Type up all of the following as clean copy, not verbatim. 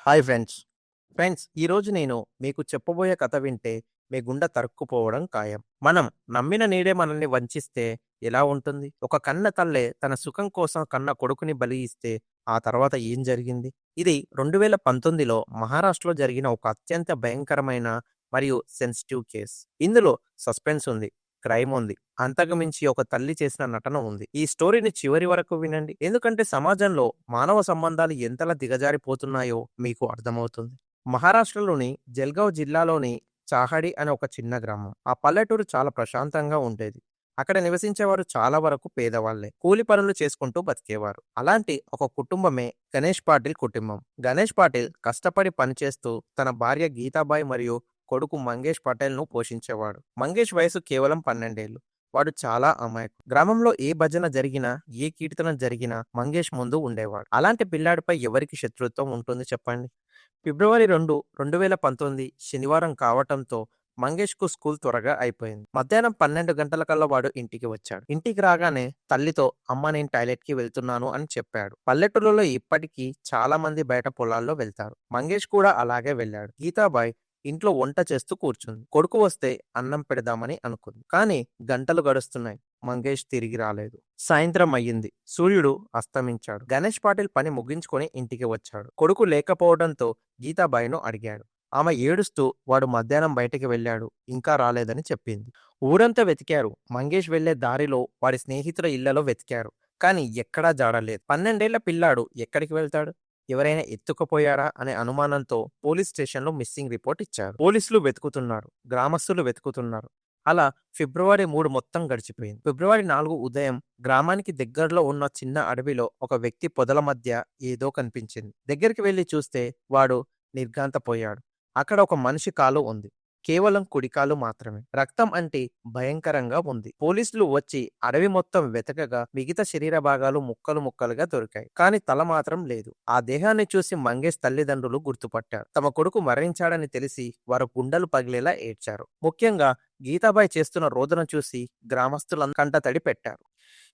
Hi friends. ఈరోజు నేను మీకు చెప్పబోయే కథ వింటే మీ గుండె తరుక్కుపోవడం ఖాయం. మనం నమ్మిన నీడే మనల్ని వంచిస్తే ఎలా ఉంటుంది? ఒక కన్న తల్లే తన సుఖం కోసం కన్న కొడుకుని బలి ఇస్తే ఆ తర్వాత ఏం జరిగింది? ఇది 2019లో మహారాష్ట్రలో జరిగిన ఒక అత్యంత భయంకరమైన మరియు సెన్సిటివ్ కేస్. ఇందులో సస్పెన్స్ ఉంది. క్రైమ్ ఉంది. అంతకు మించి ఒక తల్లి చేసిన నటన ఉంది. ఈ స్టోరీని చివరి వరకు వినండి. ఎందుకంటే సమాజంలో మానవ సంబంధాలు ఎంతలా దిగజారిపోతున్నాయో మీకు అర్థమవుతుంది. మహారాష్ట్రలోని జల్గావ్ జిల్లాలోని చాహడి అనే ఒక చిన్న గ్రామం. ఆ పల్లెటూరు చాలా ప్రశాంతంగా ఉండేది. అక్కడ నివసించేవారు చాలా వరకు పేదవాళ్లే. కూలి పనులు చేసుకుంటూ బతికేవారు. అలాంటి ఒక కుటుంబమే గణేష్ పాటిల్ కుటుంబం. గణేష్ పాటిల్ కష్టపడి పనిచేస్తూ తన భార్య గీతాబాయి మరియు కొడుకు మంగేష్ పటేల్‌ను పోషించేవాడు. మంగేష్ వయసు కేవలం 12 ఏళ్లు. వాడు చాలా అమాయకుడు. గ్రామంలో ఏ భజన జరిగినా, ఏ కీర్తన జరిగినా మంగేష్ ముందు ఉండేవాడు. అలాంటి పిల్లాడిపై ఎవరికి శత్రుత్వం ఉంటుంది చెప్పండి? ఫిబ్రవరి 2, 2019 శనివారం కావటంతో మంగేష్‌కు స్కూల్ త్వరగా అయిపోయింది. మధ్యాహ్నం 12 గంటలకల్లా వాడు ఇంటికి వచ్చాడు. ఇంటికి రాగానే తల్లితో "అమ్మ నేను టాయిలెట్‌కి వెళ్తున్నాను" అని చెప్పాడు. పల్లెటూరులో ఇప్పటికీ చాలా మంది బయట పొలాల్లో వెళ్తారు. మంగేష్ కూడా అలాగే వెళ్ళాడు. గీతాబాయ్ ఇంట్లో వంట చేస్తూ కూర్చుంది. కొడుకు వస్తే అన్నం పెడదామని అనుకుంది. కానీ గంటలు గడుస్తున్నాయి. మంగేష్ తిరిగి రాలేదు. సాయంత్రం అయ్యింది. సూర్యుడు అస్తమించాడు. గణేష్ పాటిల్ పని ముగించుకొని ఇంటికి వచ్చాడు. కొడుకు లేకపోవడంతో గీతాబాయిను అడిగాడు. ఆమె ఏడుస్తూ వాడు మధ్యాహ్నం బయటికి వెళ్ళాడు. ఇంకా రాలేదని చెప్పింది. ఊరంతా వెతికారు. మంగేష్ వెళ్లే దారిలో వాడి స్నేహితుల ఇళ్లలో వెతికారు. కానీ ఎక్కడా జాడలేదు. 12 ఏళ్ల పిల్లాడు ఎక్కడికి వెళ్తాడు? ఎవరైనా ఎత్తుకుపోయారా అనే అనుమానంతో పోలీస్ స్టేషన్‌లో మిస్సింగ్ రిపోర్ట్ ఇచ్చారు. పోలీసులు వెతుకుతున్నారు. గ్రామస్తులు వెతుకుతున్నారు. అలా ఫిబ్రవరి 3 మొత్తం గడిచిపోయింది. ఫిబ్రవరి 4 ఉదయం గ్రామానికి దగ్గరలో ఉన్న చిన్న అడవిలో ఒక వ్యక్తి పొదల మధ్య ఏదో కనిపించింది. దగ్గరికి వెళ్లి చూస్తే వాడు నిర్ఘాంతపోయాడు. అక్కడ ఒక మనిషి కాలు ఉంది. కేవలం కుడి కాలు మాత్రమే. రక్తం అంటే భయంకరంగా ఉంది. పోలీసులు వచ్చి అడవి మొత్తం వెతకగా మిగతా శరీర భాగాలు ముక్కలు ముక్కలుగా దొరికాయి. కానీ తల మాత్రం లేదు. ఆ దేహాన్ని చూసి మంగేష్ తల్లిదండ్రులు గుర్తుపట్టారు. తమ కొడుకు మరణించాడని తెలిసి వారు గుండెలు పగిలేలా ఏడ్చారు. ముఖ్యంగా గీతాబాయి చేస్తున్న రోదన చూసి గ్రామస్తులంతా కంటతడి పెట్టారు.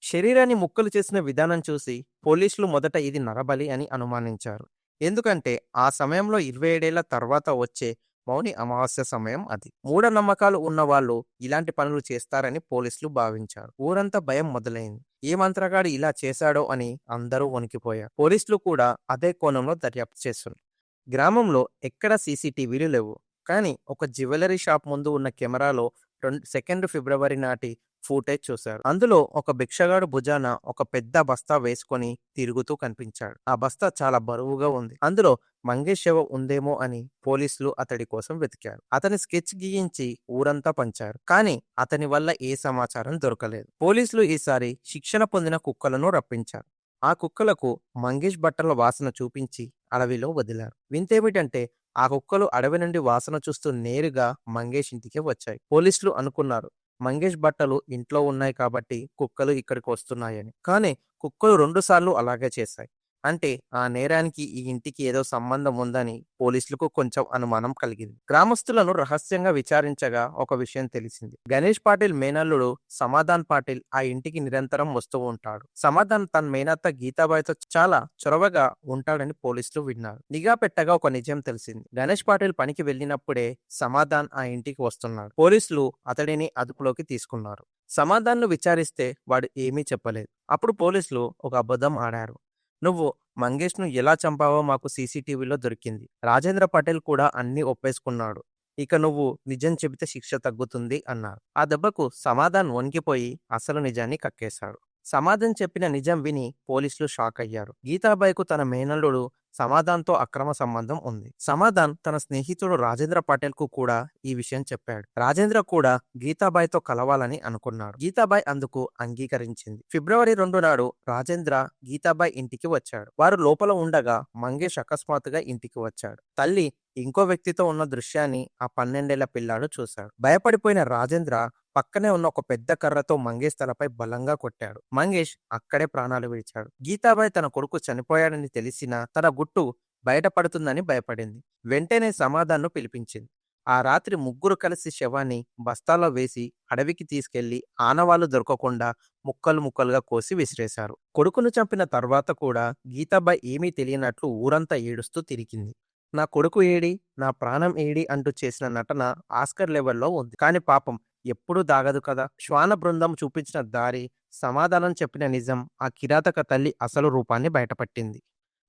శరీరాన్ని ముక్కలు చేసిన విధానం చూసి పోలీసులు మొదట ఇది నరబలి అని అనుమానించారు. ఎందుకంటే ఆ సమయంలో 27 ఏళ్ల తర్వాత వచ్చే మౌని అమావాస్య సమయం అది. మూఢనమ్మకాలు ఉన్నవాళ్ళు ఇలాంటి పనులు చేస్తారని పోలీసులు భావించారు. ఊరంతా భయం మొదలైంది. ఏ మంత్రగాడు ఇలా చేశాడో అని అందరూ వణికిపోయారు. పోలీసులు కూడా అదే కోణంలో దర్యాప్తు చేస్తున్నారు. గ్రామంలో ఎక్కడ సీసీటీవీలు లేవు. కానీ ఒక జ్యువెలరీ షాప్ ముందు ఉన్న కెమెరాలో 2 ఫిబ్రవరి నాటి ఫూటేజ్ చూశారు. అందులో ఒక భిక్షగాడు భుజాన ఒక పెద్ద బస్తా వేసుకొని తిరుగుతూ కనిపించాడు. ఆ బస్తా చాలా బరువుగా ఉంది. అందులో మంగేష్ శవం ఉందేమో అని పోలీసులు అతడి కోసం వెతికారు. అతని స్కెచ్ గీయించి ఊరంతా పంచారు. కానీ అతని వల్ల ఏ సమాచారం దొరకలేదు. పోలీసులు ఈసారి శిక్షణ పొందిన కుక్కలను రప్పించారు. ఆ కుక్కలకు మంగేష్ బట్టల వాసన చూపించి అడవిలో వదిలారు. వింతేమిటంటే ఆ కుక్కలు అడవి నుండి వాసన చూస్తూ నేరుగా మంగేష్ ఇంటికి వచ్చాయి. పోలీసులు అనుకున్నారు మంగేష్ బట్టలు ఇంట్లో ఉన్నాయి కాబట్టి కుక్కలు ఇక్కడికి వస్తున్నాయని. కానీ కుక్కలు 2 సార్లు అలాగే చేశాయి. అంటే ఆ నేరానికి ఈ ఇంటికి ఏదో సంబంధం ఉందని పోలీసులకు కొంచెం అనుమానం కలిగింది. గ్రామస్తులను రహస్యంగా విచారించగా ఒక విషయం తెలిసింది. గణేష్ పాటిల్ మేనల్లుడు సమాధాన్ పాటిల్ ఆ ఇంటికి నిరంతరం వస్తూ ఉంటాడు. సమాధాన్ తన మేనత్త గీతాబాయితో చాలా చొరవగా ఉంటాడని పోలీసులు విన్నారు. నిఘా పెట్టగా ఒక నిజం తెలిసింది. గణేష్ పాటిల్ పనికి వెళ్ళినప్పుడే సమాధాన్ ఆ ఇంటికి వస్తున్నాడు. పోలీసులు అతడిని అదుపులోకి తీసుకున్నారు. సమాధాన్ను విచారిస్తే వాడు ఏమీ చెప్పలేదు. అప్పుడు పోలీసులు ఒక అబద్ధం ఆడారు. "నువ్వు మంగేష్‌ను ఎలా చంపావో మాకు సీసీటీవీలో దొరికింది. రాజేంద్ర పటేల్ కూడా అన్నీ ఒప్పేసుకున్నాడు. ఇక నువ్వు నిజం చెబితే శిక్ష తగ్గుతుంది" అన్నారు. ఆ దెబ్బకు సమాధాన్ వణికిపోయి అసలు నిజాన్ని కక్కేశాడు. సమాధాన్ చెప్పిన నిజం విని పోలీసులు షాక్ అయ్యారు. గీతాబాయికు తన మేనల్లుడు సమాధాన్‌తో అక్రమ సంబంధం ఉంది. సమాధాన్ తన స్నేహితుడు రాజేంద్ర పటేల్‌కు కూడా ఈ విషయం చెప్పాడు. రాజేంద్ర కూడా గీతాబాయితో కలవాలని అనుకున్నాడు. గీతాబాయి అందుకు అంగీకరించింది. ఫిబ్రవరి 2 నాడు రాజేంద్ర గీతాబాయి ఇంటికి వచ్చాడు. వారు లోపల ఉండగా మంగేష్ అకస్మాత్తుగా ఇంటికి వచ్చాడు. తల్లి ఇంకో వ్యక్తితో ఉన్న దృశ్యాన్ని ఆ 12 ఏళ్ల పిల్లాడు చూశాడు. భయపడిపోయిన రాజేంద్ర పక్కనే ఉన్న ఒక పెద్ద కర్రతో మంగేష్ తలపై బలంగా కొట్టాడు. మంగేష్ అక్కడే ప్రాణాలు విడిచాడు. గీతాబాయి తన కొడుకు చనిపోయాడని తెలిసినా తన గుట్టు బయటపడుతుందని భయపడింది. వెంటనే సమాధాన్ను పిలిపించింది. ఆ రాత్రి ముగ్గురు కలిసి శవాన్ని బస్తాలో వేసి అడవికి తీసుకెళ్లి ఆనవాళ్లు దొరకకుండా ముక్కలు ముక్కలుగా కోసి విసిరేశారు. కొడుకును చంపిన తర్వాత కూడా గీతాబాయి ఏమీ తెలియనట్లు ఊరంతా ఏడుస్తూ తిరిగింది. నా కొడుకు ఏడి, నా ప్రాణం ఏడి అంటూ చేసిన నటన ఆస్కర్ లెవెల్‌లో ఉంది. కానీ పాపం ఎప్పుడూ దాగదు కదా! శ్వాన బృందం చూపించిన దారి, సమాధానం చెప్పిన నిజం, ఆ కిరాతక తల్లి అసలు రూపాన్ని బయటపట్టింది.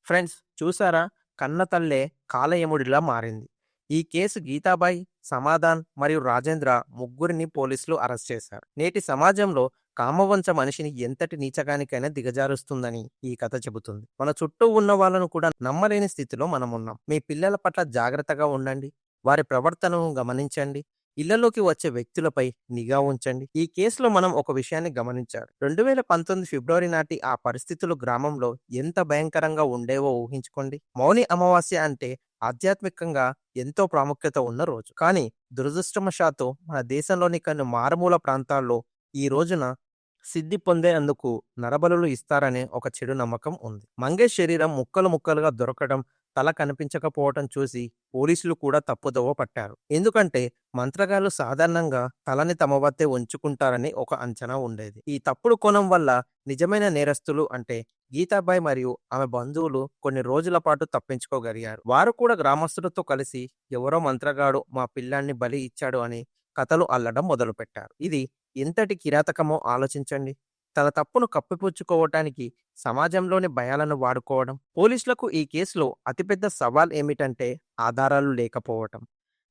ఫ్రెండ్స్ చూసారా? కన్న తల్లే కాలయముడిలా మారింది. ఈ కేసు గీతాబాయి, సమాధాన్ మరియు రాజేంద్ర ముగ్గురిని పోలీసులు అరెస్ట్ చేశారు. నేటి సమాజంలో కామవంచ మనిషిని ఎంతటి నీచగానికైనా దిగజారుస్తుందని ఈ కథ చెబుతుంది. మన చుట్టూ ఉన్న వాళ్ళను కూడా నమ్మలేని స్థితిలో మనమున్నాం. మీ పిల్లల పట్ల జాగ్రత్తగా ఉండండి. వారి ప్రవర్తనను గమనించండి. ఇళ్లలోకి వచ్చే వ్యక్తులపై నిఘా ఉంచండి. ఈ కేసులో మనం ఒక విషయాన్ని గమనించారు. 2019 ఫిబ్రవరి నాటి ఆ పరిస్థితులు గ్రామంలో ఎంత భయంకరంగా ఉండేవో ఊహించుకోండి. మౌని అమావాస్య అంటే ఆధ్యాత్మికంగా ఎంతో ప్రాముఖ్యత ఉన్న రోజు. కానీ దురదృష్టవశాత్తు మన దేశంలోని కొన్ని మారుమూల ప్రాంతాల్లో ఈ రోజున సిద్ధి పొందేందుకు నరబలులు ఇస్తారనే ఒక చెడు నమ్మకం ఉంది. మంగేష్ శరీరం ముక్కలు ముక్కలుగా దొరకడం, తల కనిపించకపోవటం చూసి పోలీసులు కూడా తప్పుదోవ పట్టారు. ఎందుకంటే మంత్రగాళ్ళు సాధారణంగా తలని తమ వద్దే ఉంచుకుంటారని ఒక అంచనా ఉండేది. ఈ తప్పుడు కోణం వల్ల నిజమైన నేరస్తులు అంటే గీతాబాయి మరియు ఆమె బంధువులు కొన్ని రోజుల పాటు తప్పించుకోగలిగారు. వారు కూడా గ్రామస్తులతో కలిసి ఎవరో మంత్రగాడు మా పిల్లాన్ని బలి ఇచ్చాడు అని కథలు అల్లడం మొదలుపెట్టారు. ఇది ఎంతటి కిరాతకమో ఆలోచించండి. తన తప్పును కప్పిపుచ్చుకోవటానికి సమాజంలోని భయాలను వాడుకోవడం. పోలీసులకు ఈ కేసులో అతిపెద్ద సవాల్ ఏమిటంటే ఆధారాలు లేకపోవటం.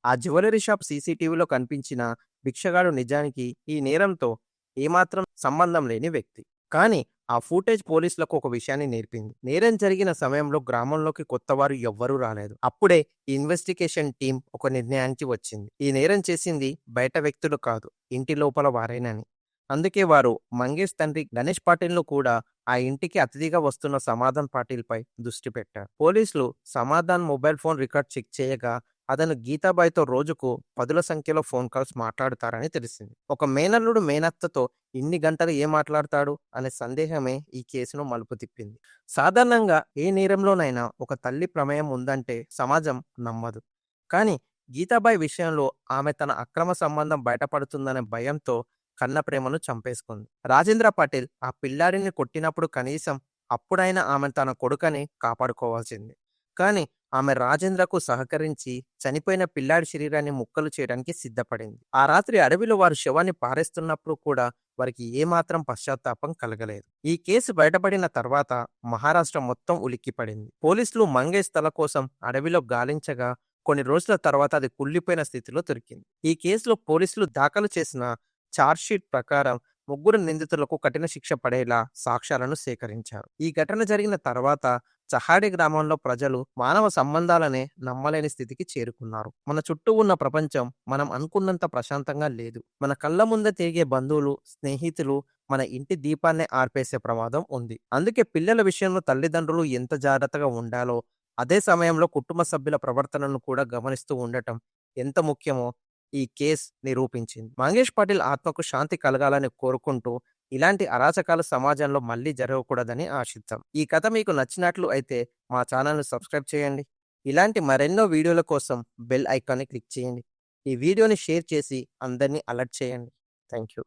ఆ జ్యువెలరీ షాప్ సీసీటీవీలో కనిపించిన భిక్షగాడు నిజానికి ఈ నేరంతో ఏమాత్రం సంబంధం లేని వ్యక్తి. కానీ ఆ ఫుటేజ్ పోలీసులకు ఒక విషయాన్ని నేర్పింది. నేరం జరిగిన సమయంలో గ్రామంలోకి కొత్తవారు ఎవ్వరూ రాలేదు. అప్పుడే ఈ ఇన్వెస్టిగేషన్ టీం ఒక నిర్ణయానికి వచ్చింది. ఈ నేరం చేసింది బయట వ్యక్తులు కాదు, ఇంటి లోపల వారేనని. అందుకే వారు మంగేష్ తండ్రి గణేష్ పాటిల్‌ను కూడా ఆ ఇంటికి అతిథిగా వస్తున్న సమాధాన్ పాటిల్‌పై దృష్టి పెట్టారు. పోలీసులు Samadhan mobile phone record check చేయగా అతను గీతాబాయితో రోజుకు పదుల సంఖ్యలో ఫోన్ కాల్స్ మాట్లాడుతారని తెలిసింది. ఒక మేనల్లుడు మేనత్తతో ఇన్ని గంటలు ఏం మాట్లాడతాడు అనే సందేహమే ఈ కేసును మలుపు తిప్పింది. సాధారణంగా ఏ నేరంలోనైనా ఒక తల్లి ప్రమేయం ఉందంటే సమాజం నమ్మదు. కానీ గీతాబాయి విషయంలో ఆమె తన అక్రమ సంబంధం బయటపడుతుందనే భయంతో కన్న ప్రేమను చంపేసుకుంది. రాజేంద్ర పటేల్ ఆ పిల్లాడిని కొట్టినప్పుడు కనీసం అప్పుడైనా ఆమె తన కొడుకని కాపాడుకోవాల్సింది. కానీ ఆమె రాజేంద్రకు సహకరించి చనిపోయిన పిల్లాడి శరీరాన్ని ముక్కలు చేయడానికి సిద్ధపడింది. ఆ రాత్రి అడవిలో వారు శవాన్ని పారేస్తున్నప్పుడు కూడా వారికి ఏమాత్రం పశ్చాత్తాపం కలగలేదు. ఈ కేసు బయటపడిన తర్వాత మహారాష్ట్ర మొత్తం ఉలిక్కిపడింది. పోలీసులు మంగేష్ తల కోసం అడవిలో గాలించగా కొన్ని రోజుల తర్వాత అది కుళ్ళిపోయిన స్థితిలో దొరికింది. ఈ కేసులో పోలీసులు దాఖలు చేసిన చార్జ్‌షీట్ ప్రకారం ముగ్గురు నిందితులకు కఠిన శిక్ష పడేలా సాక్ష్యాలను సేకరించారు. ఈ ఘటన జరిగిన తర్వాత చహాడి గ్రామంలో ప్రజలు మానవ సంబంధాలనే నమ్మలేని స్థితికి చేరుకున్నారు. మన చుట్టూ ఉన్న ప్రపంచం మనం అనుకున్నంత ప్రశాంతంగా లేదు. మన కళ్ళ ముందే తిరిగే బంధువులు, స్నేహితులు మన ఇంటి దీపాన్నే ఆర్పేసే ప్రమాదం ఉంది. అందుకే పిల్లల విషయంలో తల్లిదండ్రులు ఎంత జాగ్రత్తగా ఉండాలో, అదే సమయంలో కుటుంబ సభ్యుల ప్రవర్తనను కూడా గమనిస్తూ ఉండటం ఎంత ముఖ్యమో ఈ కేస్ నిరూపించింది. మంగేష్ పాటిల్ ఆత్మకు శాంతి కలగాలని కోరుకుంటూ ఇలాంటి అరాచకాలు సమాజంలో మళ్ళీ జరగకూడదని ఆశిద్దాం. ఈ కథ మీకు నచ్చినట్లు అయితే మా ఛానల్‌ను సబ్స్క్రైబ్ చేయండి. ఇలాంటి మరెన్నో వీడియోల కోసం బెల్ ఐకాన్‌ని క్లిక్ చేయండి. ఈ వీడియోని షేర్ చేసి అందరినీ అలర్ట్ చేయండి. Thank you.